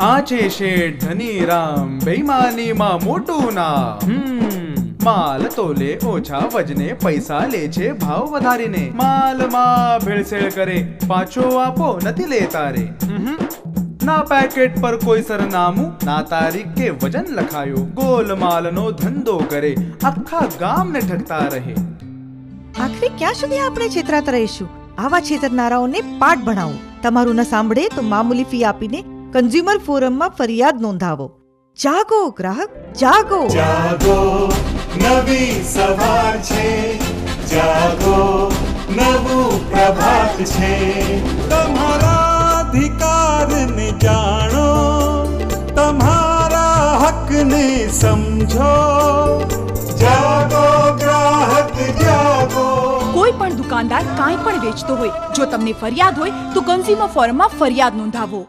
આ છે શેઠ ધનીરામ, બેઈમાનીમાં મોટું નામ. માલ તોલે ઓછા વજને, પૈસા લે છે ભાવ વધારીને. માલમાં ભેળસેળ કરે, પાછો આપો નથી લેતા રે. ના પેકેટ પર કોઈ સરનામું, ના તારીખ કે વજન લખાયો. ગોલમાલનો ધંધો કરે, આખા ગામને ઠગતા રહે. આખરે ક્યાં સુધી આપણે છેતરાતા રહીશું? આવા છેતરનારાઓને પાઠ ભણાવો. તમારું ન સાંભળે તો મામૂલી ફી આપીને કન્ઝ્યુમર ફોરમમાં ફરિયાદ નોંધાવો. જાગો ગ્રાહક, જાગો. જાગો, નવી સવાર છે. જાગો, નવું પ્રભાત છે. તમારા અધિકારને જાણો, તમારા હકને સમજો. જાગો ગ્રાહક, જાગો. કોઈ પણ દુકાનદાર કાંઈ પણ વેચતો હોય, જો તમને ફરિયાદ હોય તો કન્ઝ્યુમર ફોરમમાં ફરિયાદ નોંધાવો.